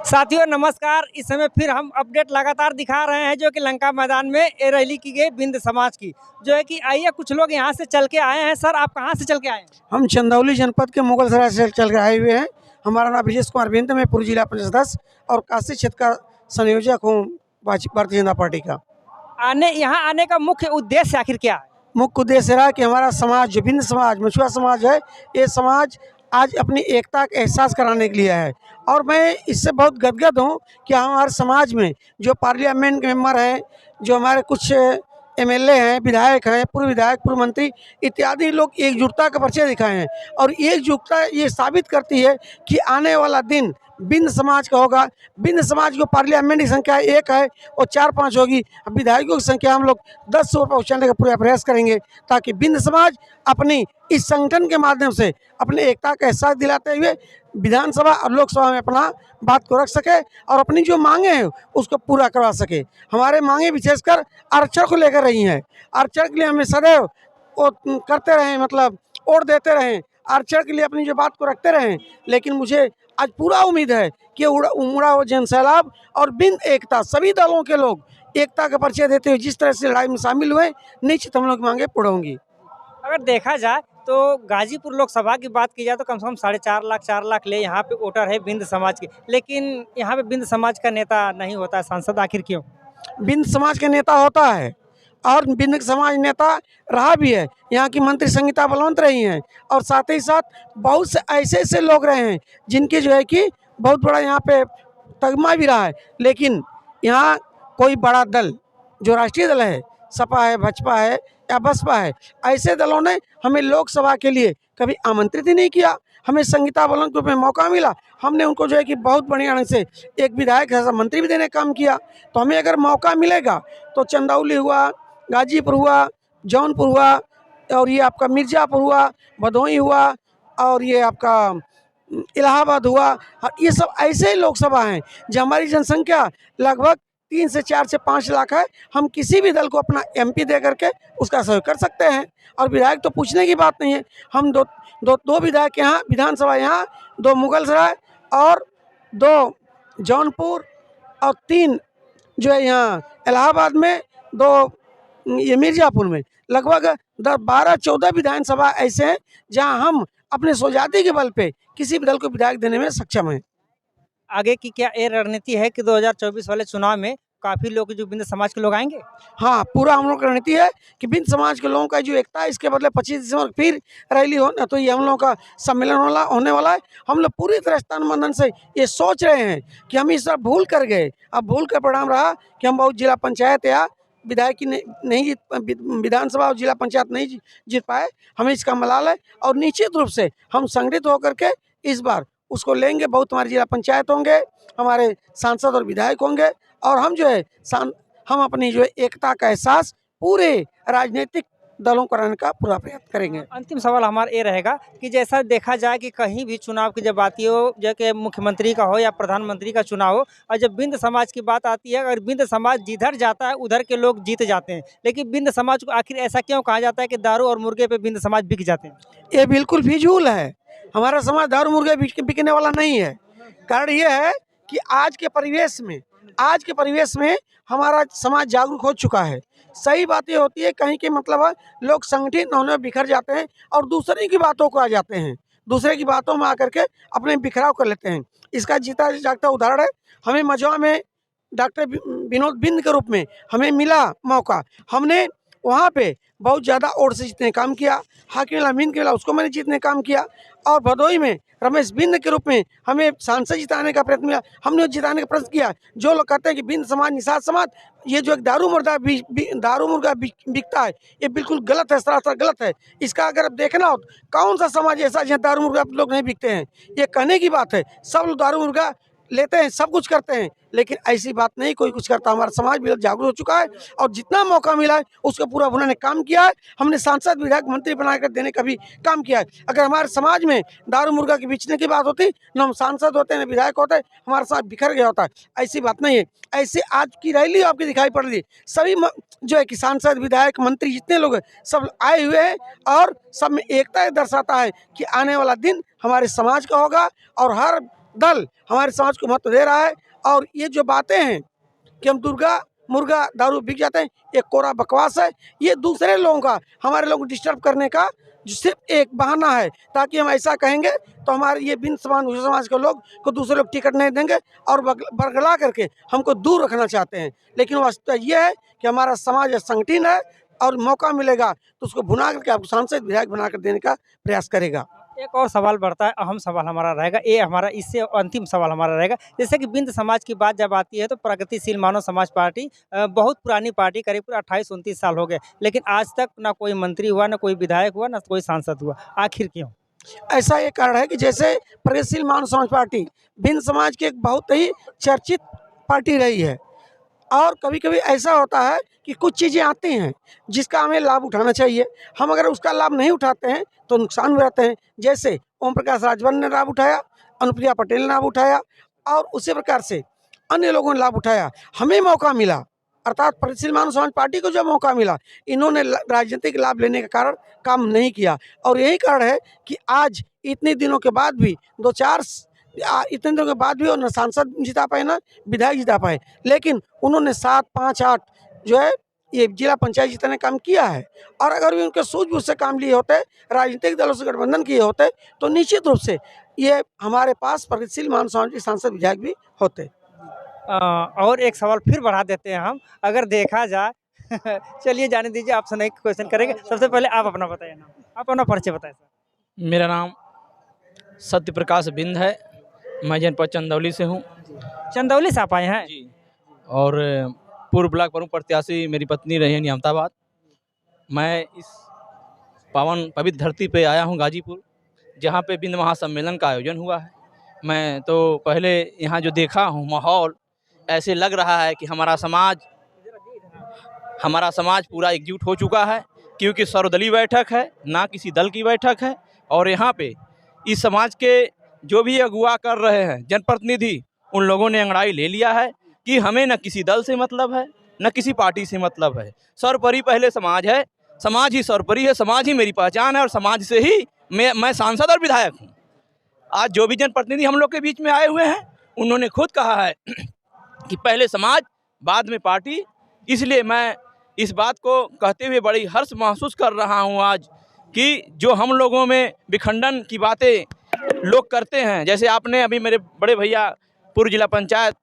साथियों नमस्कार। इस समय फिर हम अपडेट लगातार दिखा रहे हैं जो कि लंका मैदान में ये रैली की गई बिंद समाज की, जो है कि आइए कुछ लोग यहाँ से चल के आए हैं। सर, आप कहाँ से चल के आए हैं? हम चंदौली जनपद के मुगलसराय से चल कर आए हुए हैं। हमारा नाम ब्रजेश कुमार बिंद, मैं पूर्व जिला परिषद सदस्य और काशी क्षेत्र का संयोजक हूँ भारतीय जनता पार्टी का। यहाँ आने का मुख्य उद्देश्य आखिर क्या है? मुख्य उद्देश्य रहा कि हमारा समाज जो बिंद समाज मछुआ समाज है, ये समाज आज अपनी एकता का एहसास कराने के लिए है। और मैं इससे बहुत गदगद हूँ कि हमारे समाज में जो पार्लियामेंट मेंबर हैं, जो हमारे कुछ एमएलए हैं, विधायक हैं, पूर्व विधायक, पूर्व मंत्री इत्यादि लोग एकजुटता का परिचय दिखाए हैं। और एकजुटता ये साबित करती है कि आने वाला दिन बिंद समाज का होगा। बिंद समाज को पार्लियामेंट की संख्या 1 है और 4-5 होगी। विधायकों की संख्या हम लोग 10 पर पहुँचाने का पूरा प्रयास करेंगे, ताकि बिंद समाज अपनी इस संगठन के माध्यम से अपने एकता का एहसास दिलाते हुए विधानसभा और लोकसभा में अपना बात को रख सके और अपनी जो मांगे हैं उसको पूरा करवा सके। हमारे मांगे विशेषकर आरक्षण को लेकर रही हैं। आरक्षण के लिए हमें सदैव वो करते रहें, मतलब वोट देते रहें, आरक्षण के लिए अपनी जो बात को रखते रहें। लेकिन मुझे आज पूरा उम्मीद है कि उमड़ा हुआ जन सैलाब और बिंद एकता, सभी दलों के लोग एकता का परिचय देते हुए जिस तरह से लड़ाई में शामिल हुए, निश्चित हम लोग की मांगे पूर्ण होंगी। अगर देखा जाए तो गाजीपुर लोकसभा की बात की जाए तो कम से कम 4.5 लाख ले यहाँ पे वोटर है बिंद समाज के, लेकिन यहाँ पे बिंद समाज का नेता नहीं होता है सांसद, आखिर क्यों? बिंद समाज का नेता होता है और बिंद समाज नेता रहा भी है। यहाँ की मंत्री संगीता बलवंत रही हैं और साथ ही साथ बहुत से ऐसे लोग रहे हैं जिनके जो है कि बहुत बड़ा यहाँ पे तगमा भी रहा है। लेकिन यहाँ कोई बड़ा दल जो राष्ट्रीय दल है, सपा है, भाजपा है या बसपा है, ऐसे दलों ने हमें लोकसभा के लिए कभी आमंत्रित ही नहीं किया। हमें संगीता बलवंत को मौका मिला, हमने उनको जो है कि बहुत बढ़िया ढंग से एक विधायक ऐसा मंत्री भी देने का काम किया। तो हमें अगर मौका मिलेगा तो चंदौली हुआ, गाजीपुर हुआ, जौनपुर हुआ और ये आपका मिर्ज़ापुर हुआ, भदोही हुआ और ये आपका इलाहाबाद हुआ। ये सब ऐसे ही लोकसभा हैं जो हमारी जनसंख्या लगभग 3 से 4 से 5 लाख है। हम किसी भी दल को अपना एमपी दे करके उसका सहयोग कर सकते हैं। और विधायक तो पूछने की बात नहीं है। हम दो विधायक यहाँ विधानसभा, यहाँ 2 मुगलसराय और 2 जौनपुर और 3 जो है यहाँ इलाहाबाद में, 2 ये मिर्ज़ापुर में, लगभग 12-14 विधानसभा ऐसे हैं जहाँ हम अपने स्वजाति के बल पे किसी भी दल को विधायक देने में सक्षम हैं। आगे की क्या ये रणनीति है कि 2024 वाले चुनाव में काफी लोग जो बिंद समाज के लोग आएंगे? हाँ, पूरा हम लोग की रणनीति है कि बिंद समाज के लोगों का जो एकता है, इसके बदले 25 दिसंबर फिर रैली हो, तो ये हम लोगों का सम्मेलन होने वाला है। हम लोग पूरी तरह तन मन से ये सोच रहे हैं कि हम इस बार भूल कर गए। अब भूल का परिणाम रहा कि हम बहुत जिला पंचायत या विधायक नहीं जीत, विधानसभा और जिला पंचायत नहीं जीत पाए। हमें इसका मलाल है और निश्चित रूप से हम संगठित होकर के इस बार उसको लेंगे। बहुत हमारे जिला पंचायत होंगे, हमारे सांसद और विधायक होंगे और हम जो है हम अपनी जो है एकता का एहसास पूरे राजनीतिक दलों कराने का पूरा प्रयत्न करेंगे। अंतिम सवाल हमारा ये रहेगा कि जैसा देखा जाए कि कहीं भी चुनाव की जब बात हो, जो कि मुख्यमंत्री का हो या प्रधानमंत्री का चुनाव हो, और जब बिंद समाज की बात आती है, अगर बिंद समाज जिधर जाता है उधर के लोग जीत जाते हैं, लेकिन बिंद समाज को आखिर ऐसा क्यों कहा जाता है कि दारू और मुर्गे पे बिंद समाज बिक जाते हैं? ये बिल्कुल फिजूल है। हमारा समाज दारू मुर्गे बिकने वाला नहीं है। कारण ये है कि आज के परिवेश में हमारा समाज जागरूक हो चुका है। सही बात ये होती है कहीं के मतलब लोग संगठित होने में बिखर जाते हैं और दूसरे की बातों को आ जाते हैं, दूसरे की बातों में आकर के अपने बिखराव कर लेते हैं। इसका जीता जागता उदाहरण है, हमें मझवा में डॉक्टर विनोद बिंद के रूप में हमें मिला मौका। हमने वहाँ पे बहुत ज़्यादा वोट से जीतने काम किया। हाकिम अमीन के उसको मैंने जीतने काम किया और भदोही में रमेश बिंद के रूप में हमें सांसद जिताने का प्रयत्न किया। हमने जिताने का प्रयत्न किया। जो लोग कहते हैं कि बिंद समाज, निषाद समाज, ये जो एक दारू मुर्गा बिकता है, ये बिल्कुल गलत है, सरासर गलत है। इसका अगर देखना हो कौन सा समाज ऐसा जहाँ दारू मुर्गा लोग नहीं बिकते हैं, ये कहने की बात है। सब लोग दारू मुर्गा लेते हैं, सब कुछ करते हैं, लेकिन ऐसी बात नहीं कोई कुछ करता। हमारा समाज भी जागरूक हो चुका है और जितना मौका मिला है उसको पूरा उन्होंने काम किया है। हमने सांसद, विधायक, मंत्री बनाकर देने का भी काम किया है। अगर हमारे समाज में दारू मुर्गा के बेचने की बात होती, न हम सांसद होते, न विधायक होते, हमारा समाज बिखर गया होता है। ऐसी बात नहीं है। ऐसे आज की रैली आपकी दिखाई पड़ रही है, सभी जो है कि सांसद, विधायक, मंत्री जितने लोग हैं सब आए हुए हैं और सब में एकता दर्शाता है कि आने वाला दिन हमारे समाज का होगा और हर दल हमारे समाज को महत्व दे रहा है। और ये जो बातें हैं कि हम दुर्गा मुर्गा दारू बिक जाते हैं, ये कोरा बकवास है। ये दूसरे लोगों का, हमारे लोगों को डिस्टर्ब करने का सिर्फ एक बहाना है, ताकि हम ऐसा कहेंगे तो हमारे ये बिन समाज के लोग को दूसरे लोग टिकट नहीं देंगे और बरगला करके हमको दूर रखना चाहते हैं। लेकिन वास्तव ये है कि हमारा समाज संगठन है और मौका मिलेगा तो उसको भुना करके आपको सांसद विधायक बनाकर देने का प्रयास करेगा। एक और सवाल बढ़ता है, अहम सवाल हमारा रहेगा, ये हमारा इससे अंतिम सवाल हमारा रहेगा। जैसे कि बिंद समाज की बात जब आती है तो प्रगतिशील मानव समाज पार्टी बहुत पुरानी पार्टी, करीब 28-29 साल हो गए, लेकिन आज तक ना कोई मंत्री हुआ, ना कोई विधायक हुआ, ना कोई सांसद हुआ। आखिर क्यों? ऐसा ये कारण है कि जैसे प्रगतिशील मानव समाज पार्टी बिन समाज की एक बहुत ही चर्चित पार्टी रही है, और कभी कभी ऐसा होता है कि कुछ चीज़ें आती हैं जिसका हमें लाभ उठाना चाहिए। हम अगर उसका लाभ नहीं उठाते हैं तो नुकसान में रहते हैं। जैसे ओम प्रकाश राजभर ने लाभ उठाया, अनुप्रिया पटेल ने लाभ उठाया, और उसी प्रकार से अन्य लोगों ने लाभ उठाया। हमें मौका मिला, अर्थात प्रगतिशील मानव समाज पार्टी को जो मौका मिला, इन्होंने राजनीतिक लाभ लेने के कारण काम नहीं किया। और यही कारण है कि आज इतने दिनों के बाद भी इतने दिनों के बाद भी वो न सांसद जिता पाए न विधायक जिता पाए, लेकिन उन्होंने 7, 5, 8 जो है ये जिला पंचायत जिताने काम किया है। और अगर भी उनके सूझबूझ से काम लिए होते, राजनीतिक दलों से गठबंधन किए होते, तो निश्चित रूप से ये हमारे पास प्रगतिशील मानव समाज के सांसद विधायक भी होते। और एक सवाल फिर बढ़ा देते हैं हम, अगर देखा जाए चलिए जाने दीजिए, आपसे नहीं क्वेश्चन करेंगे। सबसे पहले आप अपना बताइए नाम, आप अपना परिचय बताइए सर। मेरा नाम सत्य प्रकाश बिंद है, मैं जनपद चंदौली से हूँ चंदौली से आप आए हैं? जी। और पूर्व ब्लॉक प्रमुख प्रत्याशी मेरी पत्नी रही है नियामताबाद। मैं इस पावन पवित्र धरती पे आया हूँ गाजीपुर, जहाँ पे बिंद महासम्मेलन का आयोजन हुआ है। मैं तो पहले यहाँ जो देखा हूँ माहौल, ऐसे लग रहा है कि हमारा समाज पूरा एकजुट हो चुका है, क्योंकि सर्वदलीय बैठक है, ना किसी दल की बैठक है। और यहाँ पे इस समाज के जो भी अगुवा कर रहे हैं जनप्रतिनिधि, उन लोगों ने अंगड़ाई ले लिया है कि हमें न किसी दल से मतलब है, न किसी पार्टी से मतलब है। सर्वोपरि पहले समाज है, समाज ही सर्वोपरि है, समाज ही मेरी पहचान है, और समाज से ही मैं सांसद और विधायक हूँ। आज जो भी जनप्रतिनिधि हम लोग के बीच में आए हुए हैं, उन्होंने खुद कहा है कि पहले समाज बाद में पार्टी। इसलिए मैं इस बात को कहते हुए बड़ी हर्ष महसूस कर रहा हूँ आज कि जो हम लोगों में विखंडन की बातें लोग करते हैं, जैसे आपने अभी मेरे बड़े भैया पूर्व जिला पंचायत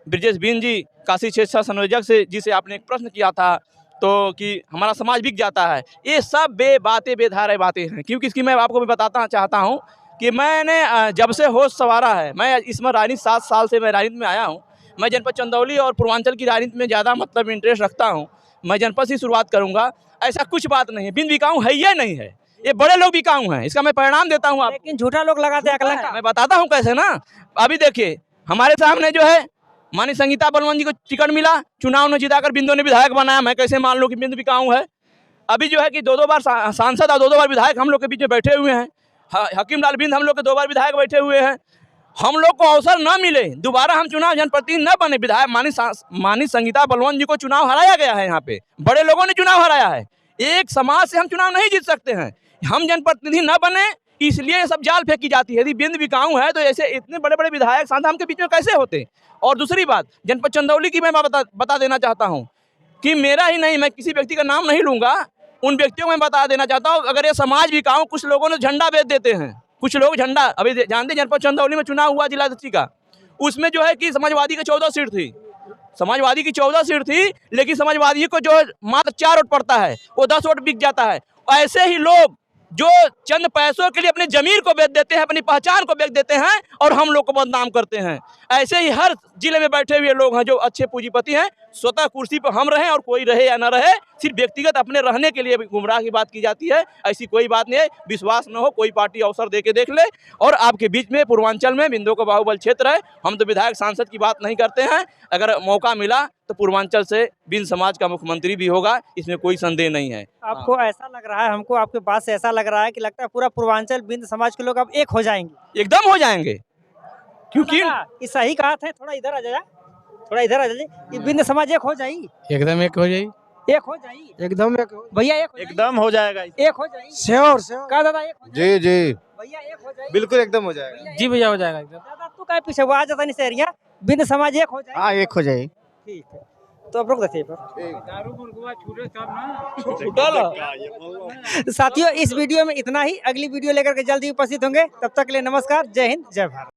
ब्रिजेश बिंद जी, काशी क्षेत्र संयोजक से जिसे आपने एक प्रश्न किया था तो कि हमारा समाज बिक जाता है, ये सब बेधारे बातें हैं। क्योंकि इसकी मैं आपको भी बताना चाहता हूँ कि मैंने जब से होश संवारा है, मैं इसमें राजनीति 7 साल से मैं राजनीति में आया हूँ। मैं जनपद चंदौली और पूर्वांचल की राजनीति में ज़्यादा मतलब इंटरेस्ट रखता हूँ। मैं जनपद से शुरुआत करूँगा। ऐसा कुछ बात नहीं है, बिंद बिकाऊ है या नहीं है, ये बड़े लोग बिकाऊ हैं, इसका मैं परिणाम देता हूँ। आप लेकिन झूठा लोग लगाते हैं, मैं बताता हूँ कैसे ना। अभी देखिए हमारे सामने जो है माननीय संगीता बलवन जी को टिकट मिला, चुनाव में जिताकर बिंदु ने विधायक बनाया। मैं कैसे मान लूँ कि बिंद बिकाऊ है? अभी जो है कि 2-2 बार सांसद और 2-2 बार विधायक हम लोग के बीच में बैठे हुए हैं। हकीम लाल बिंद हम लोग के 2 बार विधायक बैठे हुए हैं। हम लोग को अवसर न मिले, दोबारा हम चुनाव जनप्रतिनिधि न बने, विधायक माननीय संगीता बलवन जी को चुनाव हराया गया है। यहाँ पे बड़े लोगों ने चुनाव हराया है। एक समाज से हम चुनाव नहीं जीत सकते हैं। हम जनप्रतिनिधि न बने, इसलिए ये सब जाल फेंकी जाती है। यदि बिंद बिकाऊ है तो ऐसे इतने बड़े बड़े विधायक सांसद हमके बीच में कैसे होते? और दूसरी बात, जनपद चंदौली की मैं बता देना चाहता हूँ कि मेरा ही नहीं, मैं किसी व्यक्ति का नाम नहीं लूँगा, उन व्यक्तियों को मैं बता देना चाहता हूँ, अगर ये समाज बिकाऊ, कुछ लोगों ने झंडा बेच देते हैं। कुछ लोग झंडा, अभी जानते जनपद चंदौली में चुनाव हुआ जिलाध्यक्ष का, उसमें जो है कि समाजवादी की 14 सीट थी, समाजवादी की 14 सीट थी, लेकिन समाजवादी को जो मात्र 4 वोट पड़ता है, वो 10 वोट बिक जाता है। ऐसे ही लोग जो चंद पैसों के लिए अपनी जमीन को बेच देते हैं, अपनी पहचान को बेच देते हैं और हम लोग को बदनाम करते हैं। ऐसे ही हर जिले में बैठे हुए लोग हैं जो अच्छे पूंजीपति हैं। स्वतः कुर्सी पर हम रहें और कोई रहे या ना रहे, सिर्फ व्यक्तिगत अपने रहने के लिए गुमराह की बात की जाती है। ऐसी कोई बात नहीं है, विश्वास न हो, कोई पार्टी अवसर दे के देख ले। और आपके बीच में पूर्वांचल में बिंदु का बाहुबल क्षेत्र है, हम तो विधायक सांसद की बात नहीं करते हैं। अगर मौका मिला तो पूर्वांचल से बिंद समाज का मुख्यमंत्री भी होगा, इसमें कोई संदेह नहीं है। आपको ऐसा लग रहा है, हमको आपके बात से ऐसा लग रहा है कि लगता है पूरा पूर्वांचल बिंद समाज के लोग अब एक हो जाएंगे। एकदम हो जाएंगे, क्योंकि ये सही कहा था। थोड़ा इधर आ जाए, थोड़ा इधर आ जाइए। ये बिंद समाज एक हो जाएगी, एकदम एक हो जाएगी, एक हो जाएगी, एकदम एक भैया एक एकदम हो जाएगा, एक हो जाएगी। श्योर का दादा एक हो जाएगी? जी जी भैया एक हो जाएगी, बिल्कुल एकदम हो जाएगा। जी भैया हो जाएगा एकदम। दादा तो का है पीछे वो आ जाता नहीं शहरिया बिंद समाज एक हो जाए। हाँ एक हो जाए। ठीक है तो आप रोक देते हैं साथियों इस वीडियो में इतना ही। अगली वीडियो लेकर के जल्दी उपस्थित होंगे, तब तक के लिए नमस्कार, जय हिंद, जय भारत।